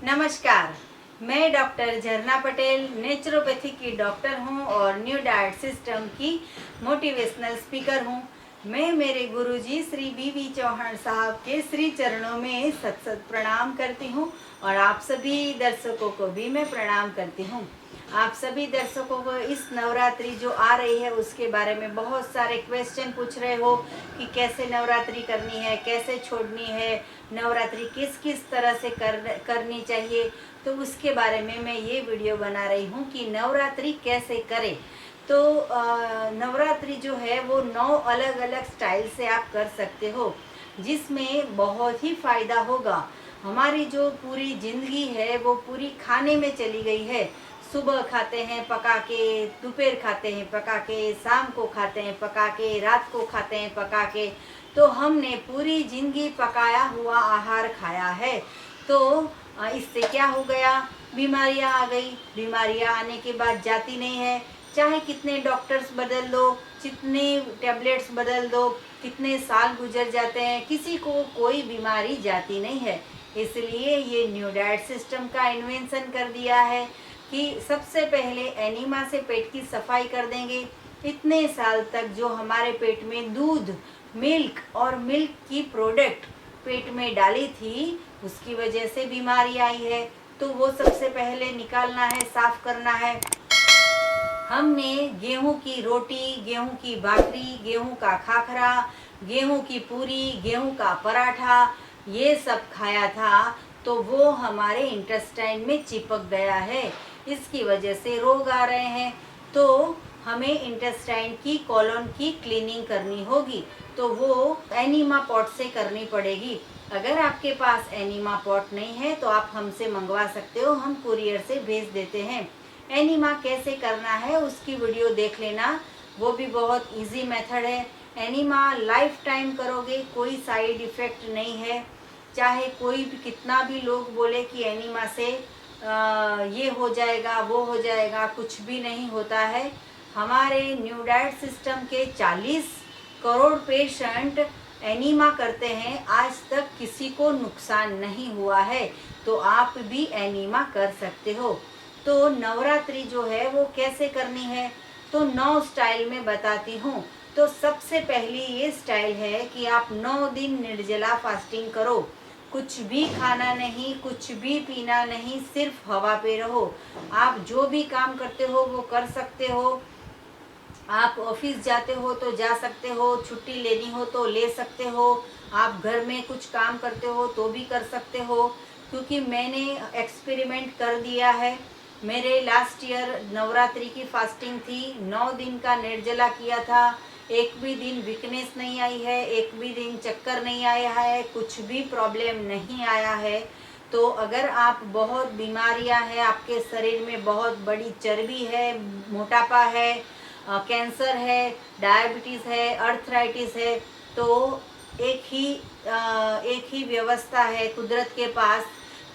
नमस्कार। मैं डॉक्टर झरना पटेल नेचुरोपैथी की डॉक्टर हूं और न्यू डाइट सिस्टम की मोटिवेशनल स्पीकर हूं। मैं मेरे गुरुजी श्री बीवी चौहान साहब के श्री चरणों में सत सत प्रणाम करती हूं और आप सभी दर्शकों को भी मैं प्रणाम करती हूं। आप सभी दर्शकों को इस नवरात्रि जो आ रही है उसके बारे में बहुत सारे क्वेश्चन पूछ रहे हो कि कैसे नवरात्रि करनी है, कैसे छोड़नी है, नवरात्रि किस किस तरह से करनी चाहिए। तो उसके बारे में मैं ये वीडियो बना रही हूँ कि नवरात्रि कैसे करें। तो नवरात्रि जो है वो 9 अलग अलग स्टाइल से आप कर सकते हो, जिसमें बहुत ही फ़ायदा होगा। हमारी जो पूरी ज़िंदगी है वो पूरी खाने में चली गई है। सुबह खाते हैं पका के, दोपहर खाते हैं पका के, शाम को खाते हैं पका के, रात को खाते हैं पका के। तो हमने पूरी ज़िंदगी पकाया हुआ आहार खाया है। तो इससे क्या हो गया, बीमारियां आ गई। बीमारियां आने के बाद जाती नहीं है, चाहे कितने डॉक्टर्स बदल दो, कितने टैबलेट्स बदल दो, कितने साल गुजर जाते हैं, किसी को कोई बीमारी जाती नहीं है। इसलिए ये न्यू डाइट सिस्टम का इन्वेंशन कर दिया है कि सबसे पहले एनीमा से पेट की सफाई कर देंगे। इतने साल तक जो हमारे पेट में दूध, मिल्क और मिल्क की प्रोडक्ट पेट में डाली थी, उसकी वजह से बीमारी आई है। तो वो सबसे पहले निकालना है, साफ करना है। हमने गेहूं की रोटी, गेहूं की भाकरी, गेहूं का खाखरा, गेहूं की पूरी, गेहूं का पराठा, ये सब खाया था। तो वो हमारे इंटेस्टाइन में चिपक गया है, इसकी वजह से रोग आ रहे हैं। तो हमें इंटेस्टाइन की, कॉलोन की क्लीनिंग करनी होगी। तो वो एनीमा पॉट से करनी पड़ेगी। अगर आपके पास एनीमा पॉट नहीं है तो आप हमसे मंगवा सकते हो, हम कुरियर से भेज देते हैं। एनीमा कैसे करना है उसकी वीडियो देख लेना, वो भी बहुत इजी मेथड है। एनीमा लाइफ टाइम करोगे, कोई साइड इफ़ेक्ट नहीं है। चाहे कोई भी कितना भी लोग बोले कि एनीमा से ये हो जाएगा, वो हो जाएगा, कुछ भी नहीं होता है। हमारे न्यू डाइट सिस्टम के 40 करोड़ पेशेंट एनीमा करते हैं, आज तक किसी को नुकसान नहीं हुआ है। तो आप भी एनीमा कर सकते हो। तो नवरात्रि जो है वो कैसे करनी है, तो 9 स्टाइल में बताती हूँ। तो सबसे पहली ये स्टाइल है कि आप 9 दिन निर्जला फास्टिंग करो। कुछ भी खाना नहीं, कुछ भी पीना नहीं, सिर्फ हवा पे रहो। आप जो भी काम करते हो वो कर सकते हो। आप ऑफिस जाते हो तो जा सकते हो, छुट्टी लेनी हो तो ले सकते हो, आप घर में कुछ काम करते हो तो भी कर सकते हो। क्योंकि मैंने एक्सपेरिमेंट कर दिया है। मेरे लास्ट ईयर नवरात्रि की फास्टिंग थी, 9 दिन का निर्जला किया था। एक भी दिन वीकनेस नहीं आई है, एक भी दिन चक्कर नहीं आया है, कुछ भी प्रॉब्लम नहीं आया है। तो अगर आप बहुत बीमारियां हैं, आपके शरीर में बहुत बड़ी चर्बी है, मोटापा है, कैंसर है, डायबिटीज़ है, अर्थराइटिस है, तो एक ही व्यवस्था है कुदरत के पास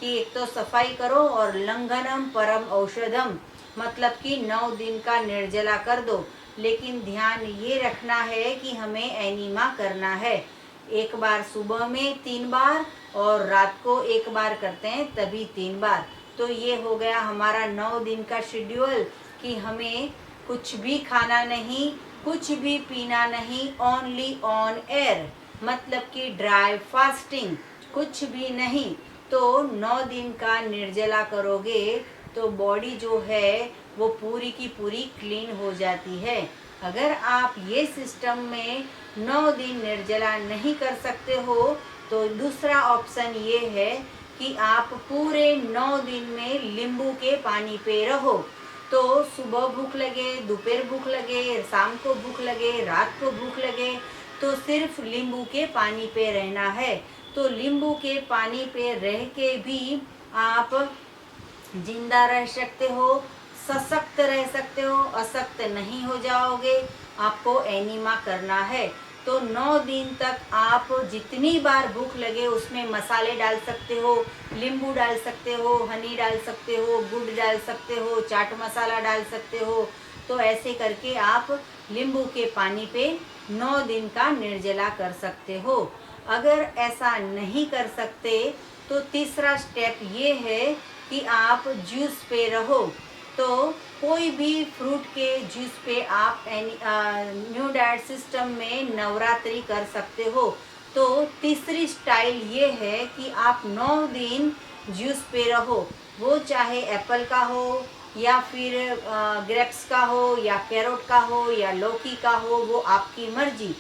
कि एक तो सफाई करो और लंघनम परम औषधम, मतलब कि 9 दिन का निर्जला कर दो। लेकिन ध्यान ये रखना है कि हमें एनीमा करना है। एक बार सुबह में 3 बार और रात को 1 बार करते हैं, तभी 3 बार। तो ये हो गया हमारा 9 दिन का शेड्यूल कि हमें कुछ भी खाना नहीं, कुछ भी पीना नहीं, ओनली ऑन एयर, मतलब कि ड्राई फास्टिंग, कुछ भी नहीं। तो 9 दिन का निर्जला करोगे तो बॉडी जो है वो पूरी की पूरी क्लीन हो जाती है। अगर आप ये सिस्टम में 9 दिन निर्जला नहीं कर सकते हो तो दूसरा ऑप्शन ये है कि आप पूरे 9 दिन में नींबू के पानी पे रहो। तो सुबह भूख लगे, दोपहर भूख लगे, शाम को भूख लगे, रात को भूख लगे, तो सिर्फ नींबू के पानी पे रहना है। तो नींबू के पानी पे रह के भी आप जिंदा रह सकते हो, सशक्त रह सकते हो, अशक्त नहीं हो जाओगे। आपको एनीमा करना है। तो 9 दिन तक आप जितनी बार भूख लगे उसमें मसाले डाल सकते हो, नींबू डाल सकते हो, हनी डाल सकते हो, गुड़ डाल सकते हो, चाट मसाला डाल सकते हो। तो ऐसे करके आप नींबू के पानी पे 9 दिन का निर्जला कर सकते हो। अगर ऐसा नहीं कर सकते तो तीसरा स्टेप ये है कि आप जूस पे रहो। तो कोई भी फ्रूट के जूस पे आप न्यू डाइट सिस्टम में नवरात्रि कर सकते हो। तो तीसरी स्टाइल ये है कि आप 9 दिन जूस पे रहो, वो चाहे एप्पल का हो या फिर ग्रेप्स का हो या कैरोट का हो या लौकी का हो, वो आपकी मर्जी।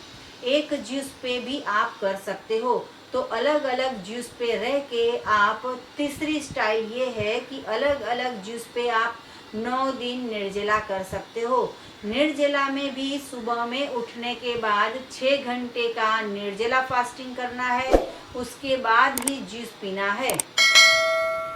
एक जूस पे भी आप कर सकते हो। तो अलग अलग जूस पे रह के आप, तीसरी स्टाइल ये है कि अलग अलग जूस पे आप 9 दिन निर्जला कर सकते हो। निर्जला में भी सुबह में उठने के बाद 6 घंटे का निर्जला फास्टिंग करना है, उसके बाद ही जूस पीना है।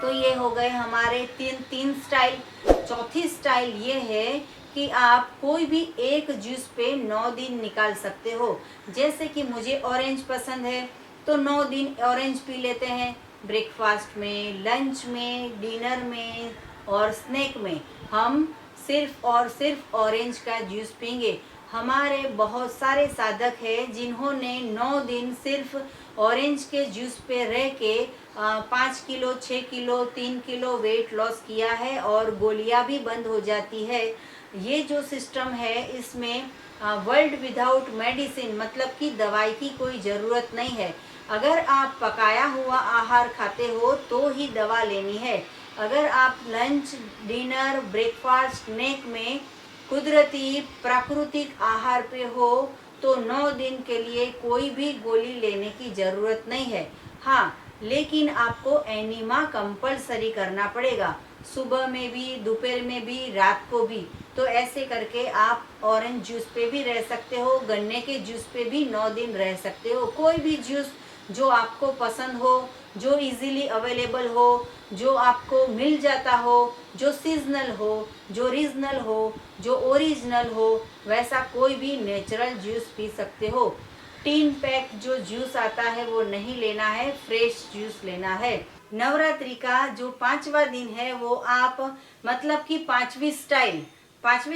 तो ये हो गए हमारे तीन स्टाइल। चौथी स्टाइल ये है कि आप कोई भी एक जूस पे 9 दिन निकाल सकते हो। जैसे कि मुझे ऑरेंज पसंद है तो 9 दिन ऑरेंज पी लेते हैं। ब्रेकफास्ट में, लंच में, डिनर में और स्नैक में हम सिर्फ और सिर्फ ऑरेंज का जूस पीएंगे। हमारे बहुत सारे साधक हैं जिन्होंने 9 दिन सिर्फ ऑरेंज के जूस पे रह के 5 kilo, 6 kilo, 3 kilo weight loss किया है और गोलियां भी बंद हो जाती है। ये जो सिस्टम है इसमें वर्ल्ड विदाउट मेडिसिन, मतलब कि दवाई की कोई ज़रूरत नहीं है। अगर आप पकाया हुआ आहार खाते हो तो ही दवा लेनी है। अगर आप लंच, डिनर, ब्रेकफास्ट, स्नैक में कुदरती प्राकृतिक आहार पे हो तो 9 दिन के लिए कोई भी गोली लेने की ज़रूरत नहीं है। हाँ, लेकिन आपको एनीमा कंपलसरी करना पड़ेगा, सुबह में भी, दोपहर में भी, रात को भी। तो ऐसे करके आप ऑरेंज जूस पे भी रह सकते हो, गन्ने के जूस पे भी 9 दिन रह सकते हो। कोई भी जूस जो आपको पसंद हो, जो इजीली अवेलेबल हो, जो आपको मिल जाता हो, जो सीजनल हो, जो रीजनल हो, जो ओरिजिनल हो, वैसा कोई भी नेचुरल जूस पी सकते हो। टीन पैक जो जूस आता है वो नहीं लेना है, फ्रेश जूस लेना है। नवरात्रि का जो 5वां दिन है वो आप, मतलब कि 5वीं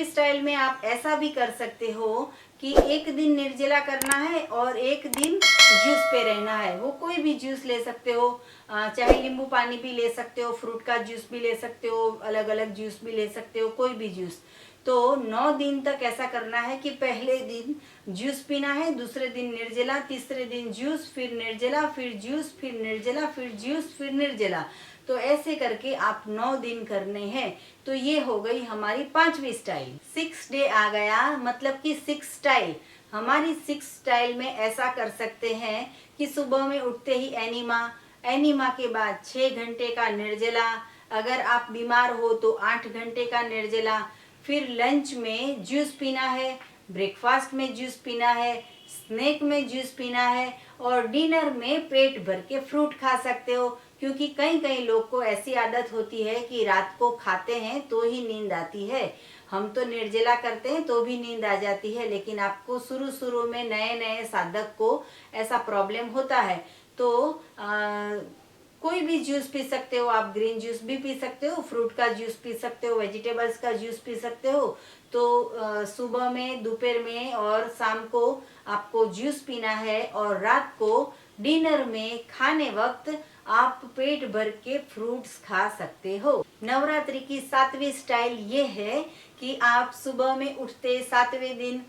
स्टाइल में आप ऐसा भी कर सकते हो कि एक दिन निर्जला करना है और एक दिन जूस पे रहना है। वो कोई भी जूस ले सकते हो, चाहे नींबू पानी भी ले सकते हो, फ्रूट का जूस भी ले सकते हो, अलग अलग जूस भी ले सकते हो, कोई भी जूस। तो 9 दिन तक ऐसा करना है कि पहले दिन जूस पीना है, दूसरे दिन निर्जला, तीसरे दिन जूस, फिर निर्जला, फिर जूस, फिर निर्जला, फिर जूस, फिर निर्जला। तो ऐसे करके आप 9 दिन करने हैं। तो ये हो गई हमारी 5वीं स्टाइल। 6 डे आ गया, मतलब कि 6 स्टाइल। हमारी 6 स्टाइल में ऐसा कर सकते हैं कि सुबह में उठते ही एनीमा के बाद 6 घंटे का निर्जला, अगर आप बीमार हो तो 8 घंटे का निर्जला, फिर लंच में जूस पीना है, ब्रेकफास्ट में जूस पीना है, स्नैक में जूस पीना है और डिनर में पेट भर के फ्रूट खा सकते हो। क्योंकि कई लोग को ऐसी आदत होती है कि रात को खाते हैं तो ही नींद आती है। हम तो निर्जला करते हैं तो भी नींद आ जाती है, लेकिन आपको शुरू में नए साधक को ऐसा प्रॉब्लम होता है। तो कोई भी जूस पी सकते हो आप, ग्रीन जूस भी पी सकते हो, फ्रूट का जूस पी सकते हो, वेजिटेबल्स का जूस पी सकते हो। तो सुबह में, दोपहर में और शाम को आपको जूस पीना है और रात को डिनर में खाने वक्त आप पेट भर के फ्रूट्स खा सकते हो। नवरात्रि की 7वीं स्टाइल ये है कि आप सुबह में उठते 7वें दिन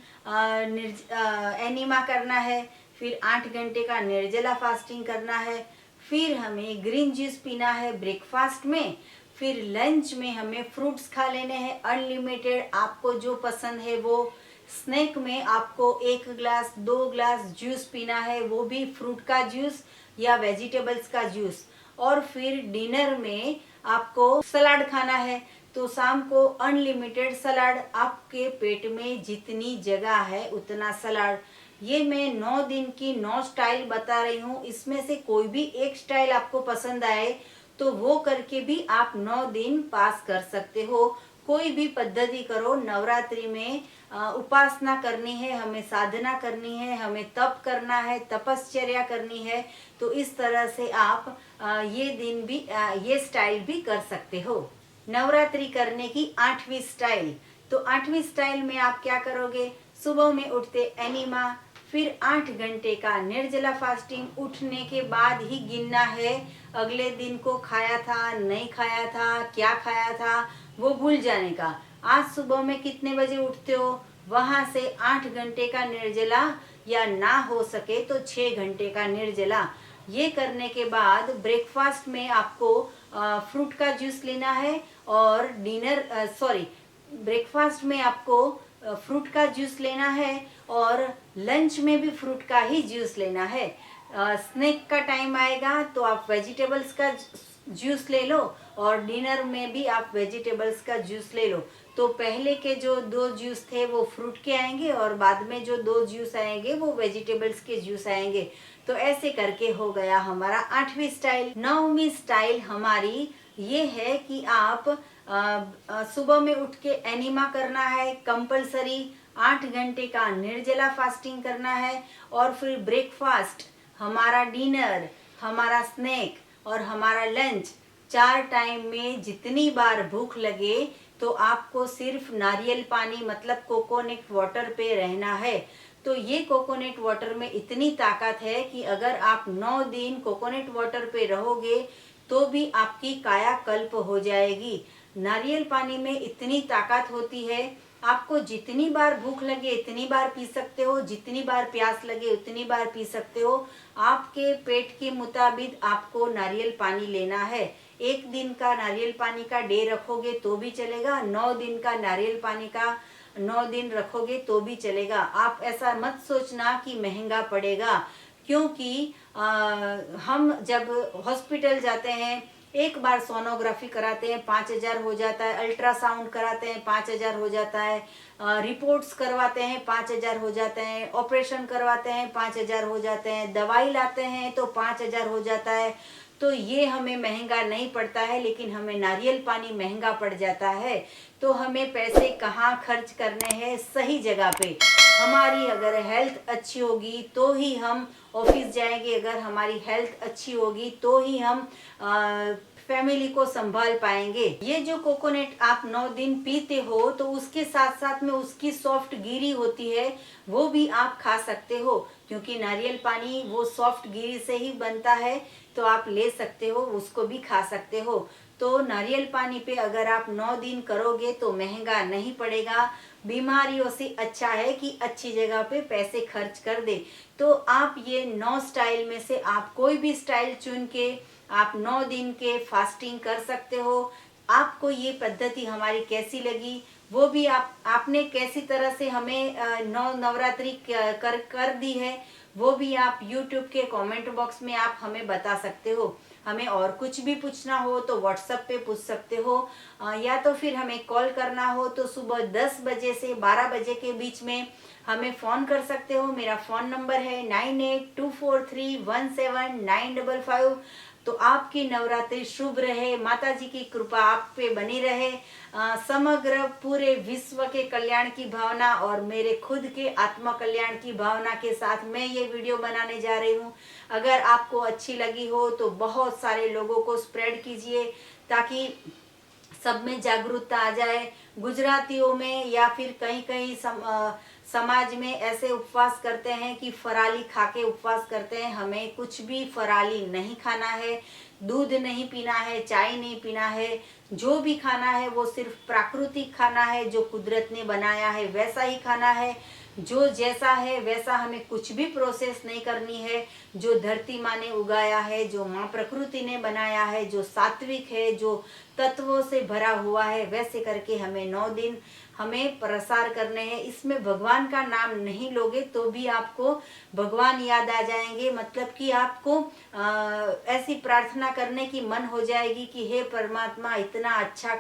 एनीमा करना है, फिर 8 घंटे का निर्जला फास्टिंग करना है, फिर हमें ग्रीन जूस पीना है ब्रेकफास्ट में, फिर लंच में हमें फ्रूट्स खा लेने हैं अनलिमिटेड, आपको जो पसंद है वो। स्नैक में आपको 1 ग्लास 2 ग्लास जूस पीना है, वो भी फ्रूट का जूस या वेजिटेबल्स का जूस। और फिर डिनर में आपको सलाद खाना है, तो शाम को अनलिमिटेड सलाद, आपके पेट में जितनी जगह है उतना सलाद। ये मैं 9 दिन की 9 स्टाइल बता रही हूँ, इसमें से कोई भी एक स्टाइल आपको पसंद आए तो वो करके भी आप 9 दिन पास कर सकते हो। कोई भी पद्धति करो, नवरात्रि में उपासना करनी है, हमें साधना करनी है, हमें तप करना है, तपश्चर्या करनी है। तो इस तरह से आप ये दिन भी, ये स्टाइल भी कर सकते हो। नवरात्रि करने की 8वीं स्टाइल। तो 8वीं स्टाइल में आप क्या करोगे, सुबह में उठते एनीमा, फिर 8 घंटे का निर्जला फास्टिंग उठने के बाद ही गिनना है। अगले दिन को खाया था, नहीं खाया था, क्या खाया था, वो भूल जाने का। आज सुबह में कितने बजे उठते हो, वहां से 8 घंटे का निर्जला, या ना हो सके तो 6 घंटे का निर्जला। ये करने के बाद ब्रेकफास्ट में आपको फ्रूट का जूस लेना है, और ब्रेकफास्ट में आपको फ्रूट का जूस लेना है, और लंच में भी फ्रूट का ही जूस लेना है। स्नैक का टाइम आएगा तो आप वेजिटेबल्स का जूस ले लो, और डिनर में भी आप वेजिटेबल्स का जूस ले लो। तो पहले के जो 2 जूस थे वो फ्रूट के आएंगे, और बाद में जो 2 जूस आएंगे वो वेजिटेबल्स के जूस आएंगे। तो ऐसे करके हो गया हमारा 8वीं स्टाइल। 9वीं स्टाइल हमारी ये है कि आप सुबह में उठ के एनिमा करना है कंपलसरी, 8 घंटे का निर्जला फास्टिंग करना है, और फिर ब्रेकफास्ट, हमारा डिनर, हमारा स्नैक और हमारा लंच, 4 टाइम में जितनी बार भूख लगे तो आपको सिर्फ नारियल पानी मतलब कोकोनट वाटर पे रहना है। तो ये कोकोनट वाटर में इतनी ताकत है कि अगर आप 9 दिन कोकोनट वाटर पे रहोगे तो भी आपकी कायाकल्प हो जाएगी। नारियल पानी में इतनी ताकत होती है, आपको जितनी बार भूख लगे इतनी बार पी सकते हो, जितनी बार प्यास लगे उतनी बार पी सकते हो। आपके पेट के मुताबिक आपको नारियल पानी लेना है। 1 दिन का नारियल पानी का डे रखोगे तो भी चलेगा, 9 दिन का नारियल पानी का 9 दिन रखोगे तो भी चलेगा। आप ऐसा मत सोचना कि महंगा पड़ेगा, क्योंकि हम जब हॉस्पिटल जाते हैं, एक बार सोनोग्राफी कराते हैं 5,000 हो जाता है, अल्ट्रासाउंड कराते हैं 5,000 हो जाता है, रिपोर्ट्स करवाते हैं 5,000 हो जाते हैं, ऑपरेशन करवाते हैं 5,000 हो जाते हैं, दवाई लाते हैं तो 5,000 हो जाता है। तो ये हमें महंगा नहीं पड़ता है, लेकिन हमें नारियल पानी महंगा पड़ जाता है। तो हमें पैसे कहाँ खर्च करने हैं, सही जगह पे। हमारी अगर हेल्थ अच्छी होगी तो ही हम ऑफिस जाएंगे, अगर हमारी हेल्थ अच्छी होगी तो ही हम फैमिली को संभाल पाएंगे। ये जो कोकोनट आप 9 दिन पीते हो तो उसके साथ साथ में उसकी सॉफ्ट गिरी होती है, वो भी आप खा सकते हो, क्योंकि नारियल पानी वो सॉफ्ट गिरी से ही बनता है। तो आप ले सकते हो, उसको भी खा सकते हो। तो नारियल पानी पे अगर आप 9 दिन करोगे तो महंगा नहीं पड़ेगा। बीमारियों से अच्छा है कि अच्छी जगह पे पैसे खर्च कर दे। तो आप ये 9 स्टाइल में से आप कोई भी स्टाइल चुन के आप 9 दिन के फास्टिंग कर सकते हो। आपको ये पद्धति हमारी कैसी लगी, वो भी आपने कैसी तरह से हमें 9 नवरात्रि कर दी है, वो भी आप YouTube के कमेंट बॉक्स में आप हमें बता सकते हो। हमें और कुछ भी पूछना हो तो व्हाट्सएप पे पूछ सकते हो, या तो फिर हमें कॉल करना हो तो सुबह 10 बजे से 12 बजे के बीच में हमें फ़ोन कर सकते हो। मेरा फ़ोन नंबर है 9824317955। तो आपकी नवरात्रि शुभ रहे, माता जी की कृपा आप पे बनी रहे। समग्र पूरे विश्व के कल्याण की भावना और मेरे खुद के आत्मा कल्याण की भावना के साथ मैं ये वीडियो बनाने जा रही हूँ। अगर आपको अच्छी लगी हो तो बहुत सारे लोगों को स्प्रेड कीजिए, ताकि सब में जागरूकता आ जाए। गुजरातियों में या फिर कहीं कहीं समाज में ऐसे उपवास करते हैं कि फराली खा के उपवास करते हैं। हमें कुछ भी फराली नहीं खाना है, दूध नहीं पीना है, चाय नहीं पीना है। जो भी खाना है वो सिर्फ प्राकृतिक खाना है, जो कुदरत ने बनाया है वैसा ही खाना है। जो जैसा है वैसा, हमें कुछ भी प्रोसेस नहीं करनी है। जो धरती माँ ने उगाया है, जो माँ प्रकृति ने बनाया है, जो सात्विक है, जो तत्वों से भरा हुआ है, वैसे करके हमें 9 दिन हमें प्रसार करने हैं। इसमें भगवान का नाम नहीं लोगे तो भी आपको भगवान याद आ जाएंगे। मतलब कि आपको ऐसी प्रार्थना करने की मन हो जाएगी कि हे परमात्मा, इतना अच्छा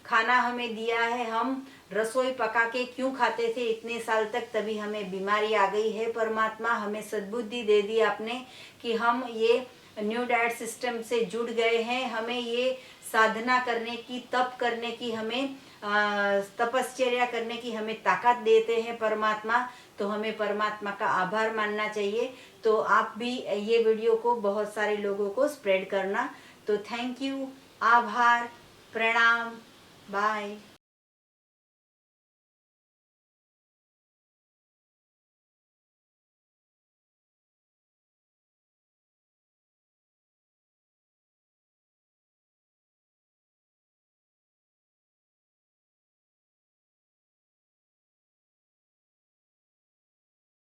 खाना हमें दिया है, हम रसोई पका के क्यों खाते थे इतने साल तक, तभी हमें बीमारी आ गई है। परमात्मा हमें सद्बुद्धि दे दी आपने कि हम ये न्यू डाइट सिस्टम से जुड़ गए हैं। हमें ये साधना करने की, तप करने की, हमें तपश्चर्या करने की हमें ताकत देते हैं परमात्मा। तो हमें परमात्मा का आभार मानना चाहिए। तो आप भी ये वीडियो को बहुत सारे लोगों को स्प्रेड करना। तो थैंक यू, आभार, प्रणाम, बाय।